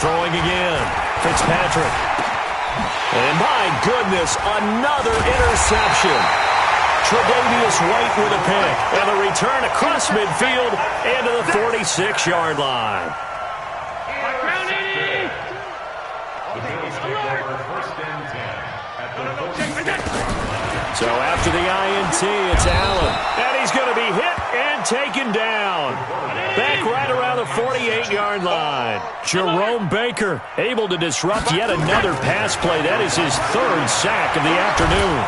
Throwing again. Fitzpatrick. And my goodness, another interception. Tre'Davious White with a pick. And a return across midfield into the 46-yard line. The Bills take over 1st and 10 at the 46. So after the INT, it's Allen. And he's going to be hit and taken down. Back right around the 48-yard line. Jerome Baker able to disrupt yet another pass play. That is his 3rd sack of the afternoon.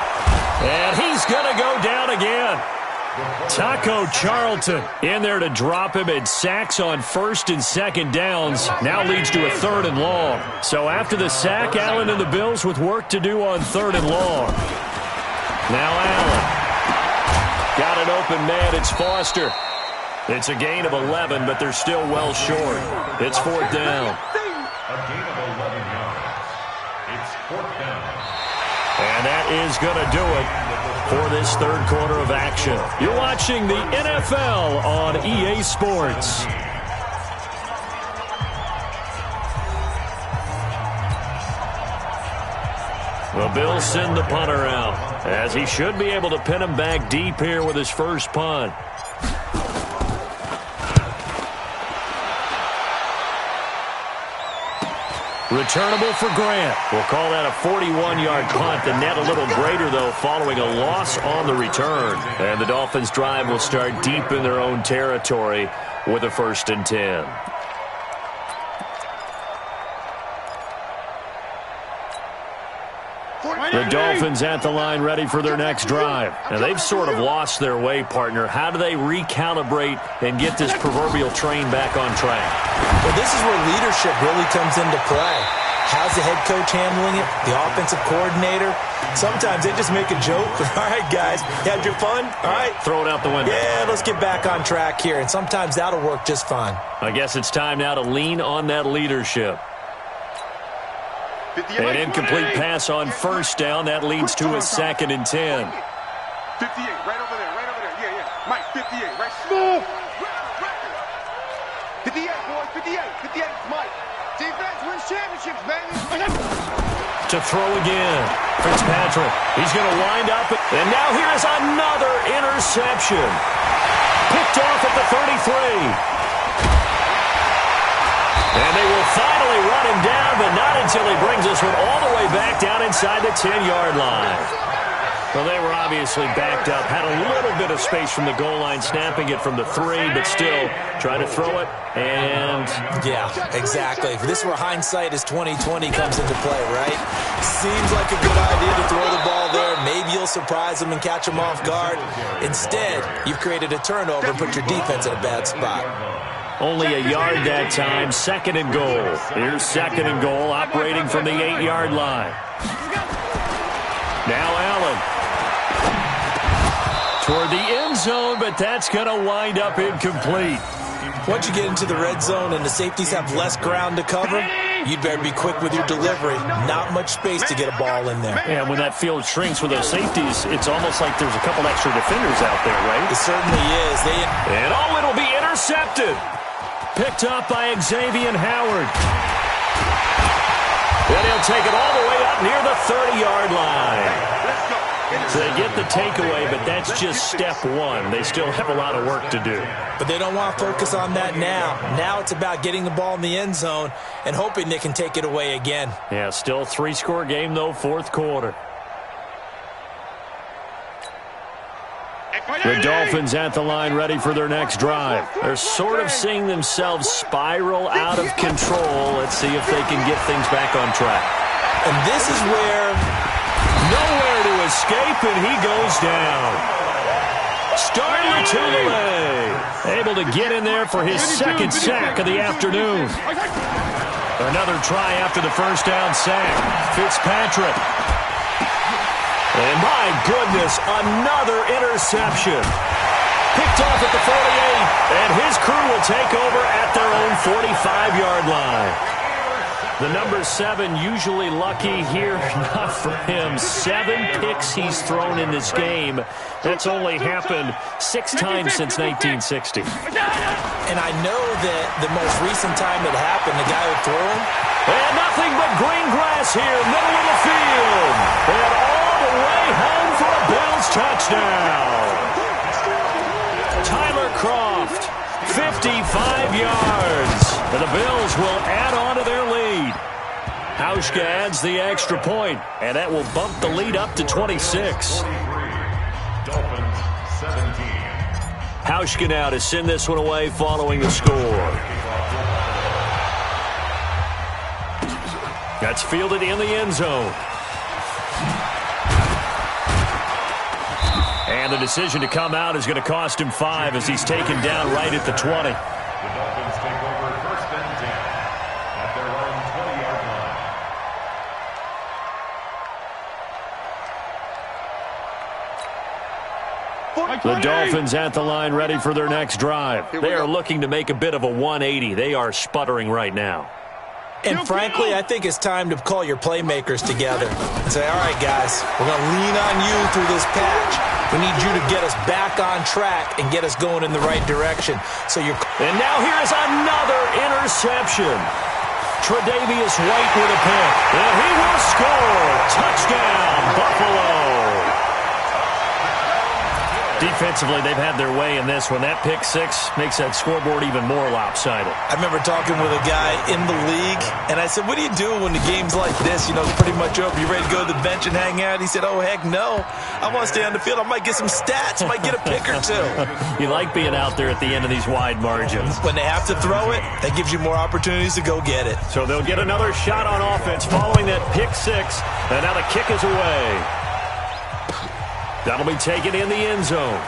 And he's going to go down again. Taco Charlton in there to drop him, and sacks on 1st and 2nd downs now leads to a 3rd and long. So after the sack, Allen and the Bills with work to do on 3rd and long. Now Allen. Got an open man. It's Foster. It's a gain of 11, but they're still well short. It's 4th down. A gain of 11 yards. It's 4th down. And that is going to do it for this 3rd quarter of action. You're watching the NFL on EA Sports. The Bills send the punter out, as he should be able to pin him back deep here with his first punt. Returnable for Grant. We'll call that a 41-yard punt. The net a little greater, though, following a loss on the return. And the Dolphins' drive will start deep in their own territory with a 1st and 10. The Dolphins at the line ready for their next drive. Now, they've sort of lost their way, partner. How do they recalibrate and get this proverbial train back on track? Well, this is where leadership really comes into play. How's the head coach handling it? The offensive coordinator? Sometimes they just make a joke. All right, guys, you had your fun? All right. Throw it out the window. Yeah, let's get back on track here. And sometimes that'll work just fine. I guess it's time now to lean on that leadership. An incomplete pass on 1st down. That leads to a 2nd and 10. 58, right over there, right over there. Yeah, yeah. Mike, 58, right? Smooth. 58, boys, 58. 58, Mike. Defense wins championships, baby. To throw again. Fitzpatrick. He's going to wind up. And now here is another interception. Picked off at the 33. And they will finally run him down, but not in until he brings this one all the way back down inside the 10-yard line. Well, they were obviously backed up, had a little bit of space from the goal line, snapping it from the 3, but still trying to throw it, and... Yeah, exactly. If this were hindsight as 2020 comes into play, right? Seems like a good idea to throw the ball there. Maybe you'll surprise them and catch them off guard. Instead, you've created a turnover and put your defense in a bad spot. Only a yard that time, 2nd and goal. Here's 2nd and goal, operating from the 8-yard line. Now Allen. Toward the end zone, but that's going to wind up incomplete. Once you get into the red zone and the safeties have less ground to cover, you'd better be quick with your delivery. Not much space to get a ball in there. Yeah, when that field shrinks with those safeties, it's almost like there's a couple extra defenders out there, right? It certainly is. And it'll be intercepted. Picked up by Xavier Howard. And he'll take it all the way up near the 30-yard line. So they get the takeaway, but that's just step one. They still have a lot of work to do. But they don't want to focus on that now. Now it's about getting the ball in the end zone and hoping they can take it away again. Yeah, still 3-score game, though, 4th quarter. The Dolphins at the line, ready for their next drive. They're sort of seeing themselves spiral out of control. Let's see if they can get things back on track. And this is where... Nowhere to escape, and he goes down. Starling Tulele, able to get in there for his 2nd sack of the afternoon. Another try after the first down sack. Fitzpatrick. And my goodness, another interception. Picked off at the 48, and his crew will take over at their own 45-yard line. The number 7 usually lucky here, not for him. 7 picks he's thrown in this game. That's only happened 6 times since 1960. And I know that the most recent time it happened, the guy who threw him. And nothing but green grass here, middle of the field. And all the way home for a Bills touchdown. Tyler Kroft, 55 yards. And the Bills will add on to their lead. Hauschka adds the extra point, and that will bump the lead up to 26. Dolphins 17. Hauschka now to send this one away following the score. That's fielded in the end zone. And the decision to come out is going to cost him 5 as he's taken down right at the 20. The Dolphins take over 1st and 10 at their own 20-yard line. The Dolphins at the line, ready for their next drive. They are looking to make a bit of a 180. They are sputtering right now. And frankly, I think it's time to call your playmakers together and say, all right, guys, we're going to lean on you through this patch. We need you to get us back on track and get us going in the right direction. And now here is another interception. Tre'Davious White with a pick. And he will score. Touchdown, Buffalo. Defensively, they've had their way in this one. That pick 6 makes that scoreboard even more lopsided. I remember talking with a guy in the league, and I said, what do you do when the game's like this? You know, it's pretty much over. You ready to go to the bench and hang out? He said, oh, heck no. I want to stay on the field. I might get some stats. I might get a pick or 2. You like being out there at the end of these wide margins. When they have to throw it, that gives you more opportunities to go get it. So they'll get another shot on offense following that pick 6, and now the kick is away. That'll be taken in the end zone.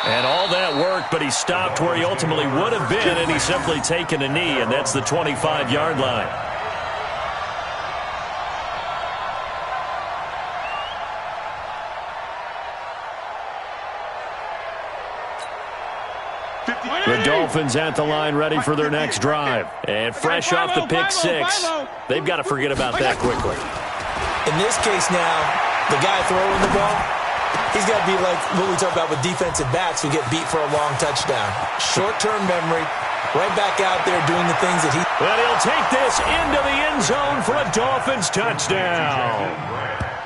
And all that work, but he stopped where he ultimately would have been, and he's simply taken a knee, and that's the 25-yard line. The Dolphins at the line, ready for their next drive. And fresh off the pick 6, they've got to forget about that quickly. In this case now, the guy throwing the ball, he's got to be like what we talk about with defensive backs who get beat for a long touchdown. Short-term memory, right back out there doing the things that he... And he'll take this into the end zone for a Dolphins touchdown.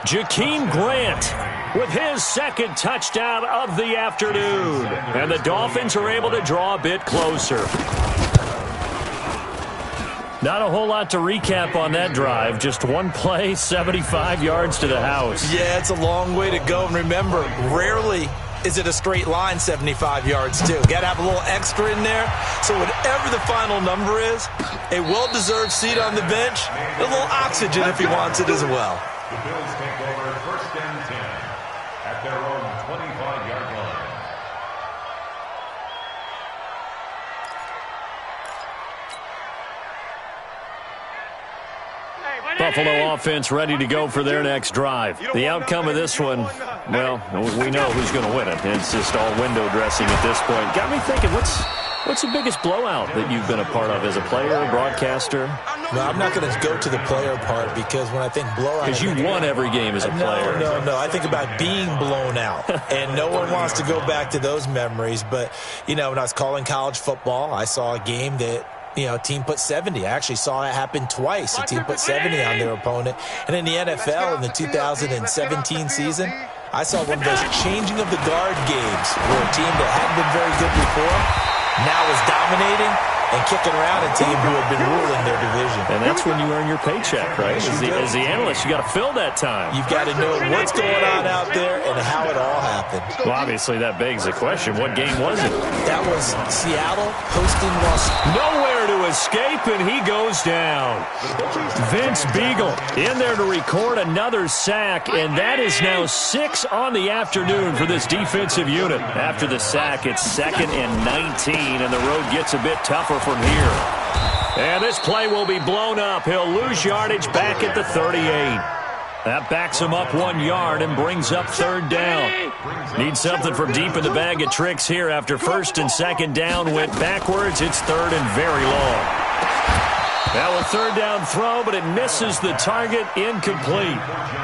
Jakeem Grant with his 2nd touchdown of the afternoon. And the Dolphins are able to draw a bit closer. Not a whole lot to recap on that drive. Just one play, 75 yards to the house. Yeah, it's a long way to go. And remember, rarely is it a straight line 75 yards, too. Got to have a little extra in there. So whatever the final number is, a well-deserved seat on the bench, a little oxygen if he wants it as well. The Bills take over first and 10 at their own 25-yard line. Buffalo offense ready to go for their next drive. The outcome of this one, well, we know who's going to win it. It's just all window dressing at this point. Got me thinking, what's the biggest blowout that you've been a part of as a player, broadcaster? No, I'm not going to go to the player part because when I think blowout... Because you won every game as a player. No. I think about being blown out. And no one wants to go back to those memories. But, you know, when I was calling college football, I saw a game that... a team put 70. I actually saw that happen twice. A team put 70 on their opponent. And in the NFL, in the 2017 season, I saw one of those changing of the guard games where a team that hadn't been very good before now is dominating and kicking around a team who had been ruling their division. And that's when you earn your paycheck, right? As the analyst, you got to fill that time. You've got to know what's going on out there and how it all happened. Well, obviously, that begs the question, what game was it? That was Seattle hosting Los Angeles. Nowhere to escape, and he goes down. Vince Beagle in there to record another sack, and that is now 6 on the afternoon for this defensive unit. After the sack, it's 2nd and 19, and the road gets a bit tougher from here. And this play will be blown up. He'll lose yardage back at the 38. That backs him up 1 yard and brings up 3rd down. Need something from deep in the bag of tricks here after 1st and 2nd down went backwards. It's 3rd and very long. Now a 3rd down throw, but it misses the target, incomplete.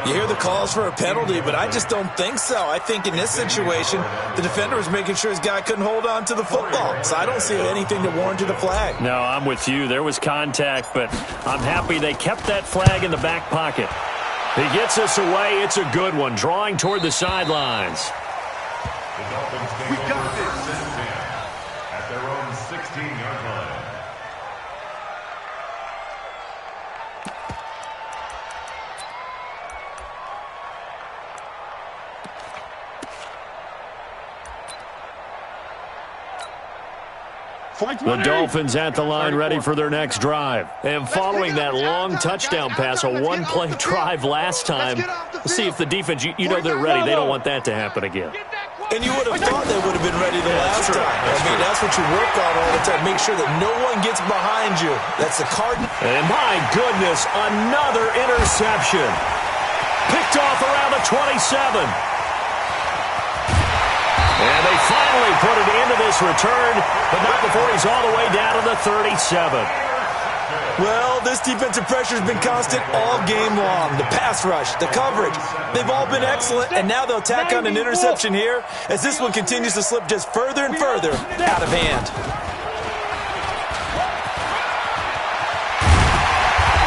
You hear the calls for a penalty, but I just don't think so. I think in this situation, the defender was making sure his guy couldn't hold on to the football. So I don't see anything to warrant a flag. No, I'm with you. There was contact, but I'm happy they kept that flag in the back pocket. He gets us away. It's a good one, drawing toward the sidelines. The Dolphins take over first and 10 at their own 16-yard line. The Dolphins at the line ready for their next drive. And following that long touchdown pass, a one-play drive last time, let's see if the defense, you know they're ready. They don't want that to happen again. And you would have thought they would have been ready the last time. I mean, that's what you work on all the time. Make sure that no one gets behind you. That's the Cardinals. And my goodness, another interception. Picked off around the 27. And they finally put it into this return, but not before he's all the way down to the 37. Well, this defensive pressure has been constant all game long. The pass rush, the coverage, they've all been excellent, and now they'll tack on an interception here as this one continues to slip just further and further out of hand.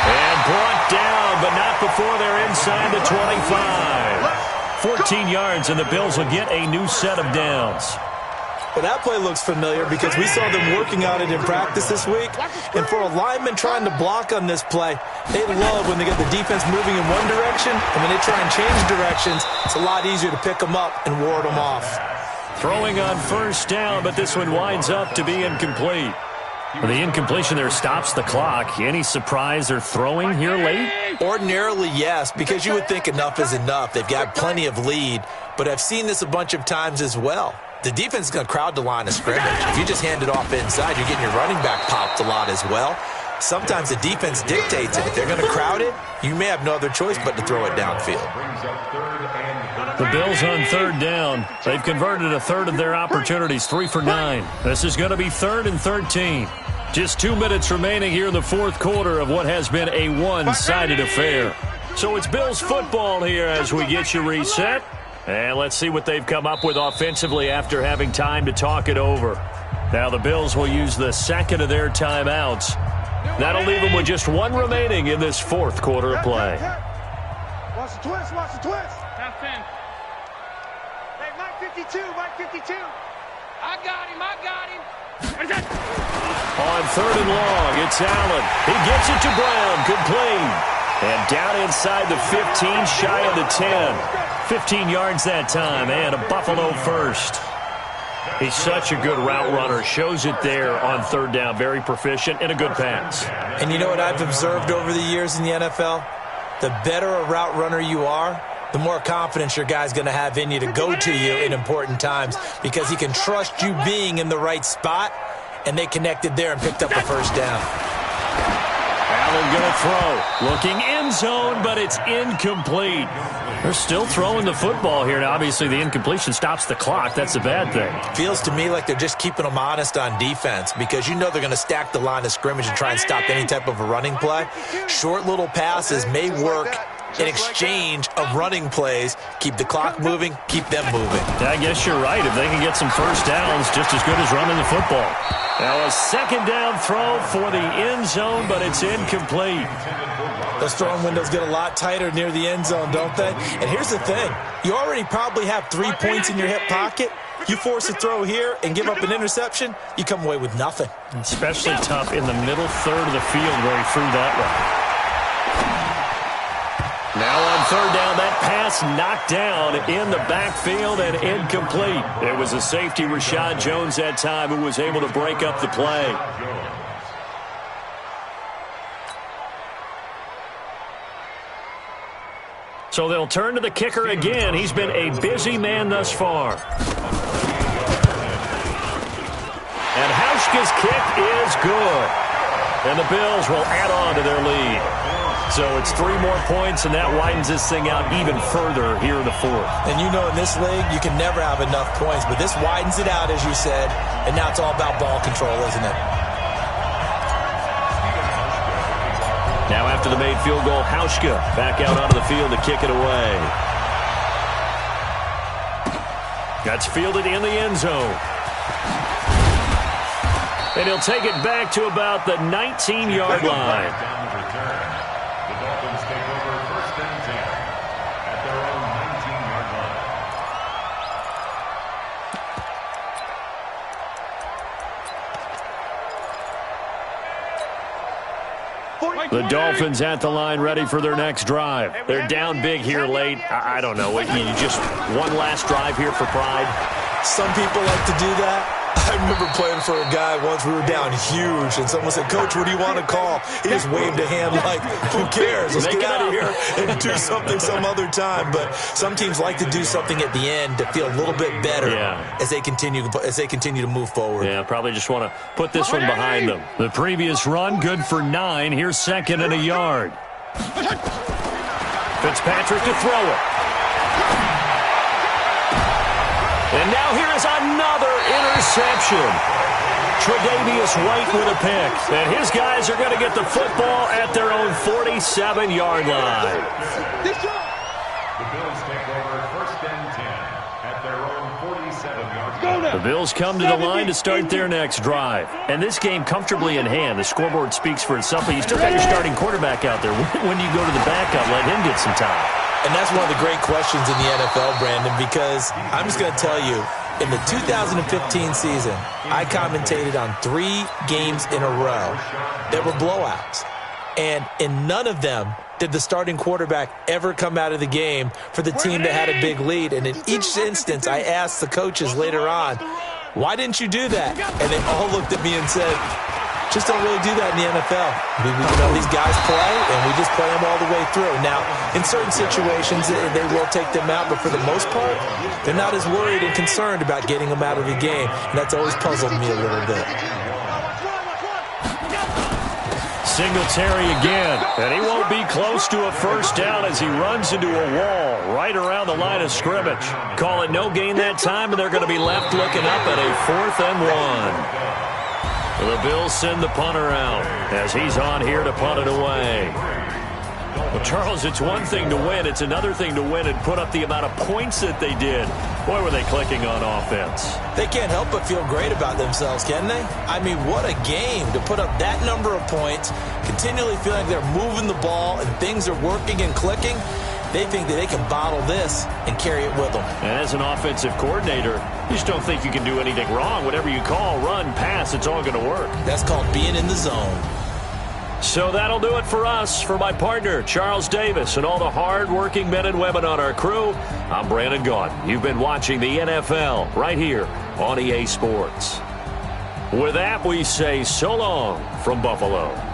And brought down, but not before they're inside the 25. 14 yards, and the Bills will get a new set of downs. Well, that play looks familiar because we saw them working on it in practice this week. And for a lineman trying to block on this play, they love when they get the defense moving in one direction, and when they try and change directions, it's a lot easier to pick them up and ward them off. Throwing on 1st down, but this one winds up to be incomplete. The incompletion there stops the clock. Any surprise they're throwing here late? Ordinarily, yes, because you would think enough is enough. They've got plenty of lead, but I've seen this a bunch of times as well. The defense is going to crowd the line of scrimmage. If you just hand it off inside, you're getting your running back popped a lot as well. Sometimes the defense dictates it. If they're going to crowd it, you may have no other choice but to throw it downfield. The Bills on 3rd down. They've converted a third of their opportunities, 3 for 9. This is going to be 3rd and 13. Just 2 minutes remaining here in the 4th quarter of what has been a one-sided affair. So it's Bills football here as we get you reset. And let's see what they've come up with offensively after having time to talk it over. Now the Bills will use the 2nd of their timeouts. That'll leave them with just 1 remaining in this 4th quarter of play. Watch the twist, watch the twist. Half 10. Hey, Mike 52, Mike 52. I got him. On 3rd and long, it's Allen. He gets it to Brown. Complete. And down inside the 15, shy of the 10. 15 yards that time, and a Buffalo first. He's such a good route runner. Shows it there on 3rd down. Very proficient and a good pass. And you know what I've observed over the years in the NFL? The better a route runner you are, the more confidence your guy's going to have in you to go to you in important times because he can trust you being in the right spot, and they connected there and picked up the first down. Allen going to throw. Looking end zone, but it's incomplete. They're still throwing the football here. Now, obviously, the incompletion stops the clock. That's a bad thing. Feels to me like they're just keeping them honest on defense because you know they're going to stack the line of scrimmage and try and stop any type of a running play. Short little passes may work in exchange of running plays. Keep the clock moving, keep them moving. I guess you're right. If they can get some first downs, just as good as running the football. Now a 2nd down throw for the end zone, but it's incomplete. Those throwing windows get a lot tighter near the end zone, don't they? And here's the thing. You already probably have 3 points in your hip pocket. You force a throw here and give up an interception, you come away with nothing. Especially tough in the middle 3rd of the field where he threw that one. Now on 3rd down, that pass knocked down in the backfield and incomplete. It was a safety, Rashad Jones, that time, who was able to break up the play. So they'll turn to the kicker again. He's been a busy man thus far. And Hauschka's kick is good. And the Bills will add on to their lead. So it's 3 more points, and that widens this thing out even further here in the 4th. And you know in this league, you can never have enough points, but this widens it out, as you said, and now it's all about ball control, isn't it? Now after the made field goal, Hauschka back out onto the field to kick it away. That's fielded in the end zone. And he'll take it back to about the 19-yard line. The Dolphins take over 1st and 10 at their own 19-yard line. The Dolphins at the line ready for their next drive. They're down big here late. I don't know. You just one last drive here for pride? Some people like to do that. I remember playing for a guy once. We were down huge, and someone said, "Coach, what do you want to call?" He just waved a hand like, "Who cares? Let's get out of here and do something some other time." But some teams like to do something at the end to feel a little bit better as they continue to move forward. Yeah, probably just want to put this one behind them. The previous run, good for 9. Here's 2nd and a yard. Fitzpatrick to throw it. And now here is another interception. Tre'Davious White with a pick. And his guys are going to get the football at their own 47-yard line. The Bills take over 1st and 10 at their own 47-yard line. The Bills come to the line to start their next drive. And this game comfortably in hand. The scoreboard speaks for itself, but you still got your starting quarterback out there. When do you go to the backup? Let him get some time. And that's one of the great questions in the NFL, Brandon, because I'm just going to tell you, in the 2015 season, I commentated on 3 games in a row that were blowouts. And in none of them did the starting quarterback ever come out of the game for the team that had a big lead. And in each instance, I asked the coaches later on, why didn't you do that? And they all looked at me and said, just don't really do that in the NFL. These guys play, and we just play them all the way through. Now, in certain situations, they will take them out, but for the most part, they're not as worried and concerned about getting them out of the game, and that's always puzzled me a little bit. Singletary again, and he won't be close to a first down as he runs into a wall right around the line of scrimmage. Call it no gain that time, and they're going to be left looking up at a 4th and 1. The Bills send the punter out as he's on here to punt it away. Well, Charles, it's one thing to win. It's another thing to win and put up the amount of points that they did. Boy, were they clicking on offense. They can't help but feel great about themselves, can they? I mean, what a game to put up that number of points, continually feeling like they're moving the ball and things are working and clicking. They think that they can bottle this and carry it with them. And as an offensive coordinator, you just don't think you can do anything wrong. Whatever you call, run, pass, it's all going to work. That's called being in the zone. So that'll do it for us. For my partner, Charles Davis, and all the hard-working men and women on our crew, I'm Brandon Gaudin. You've been watching the NFL right here on EA Sports. With that, we say so long from Buffalo.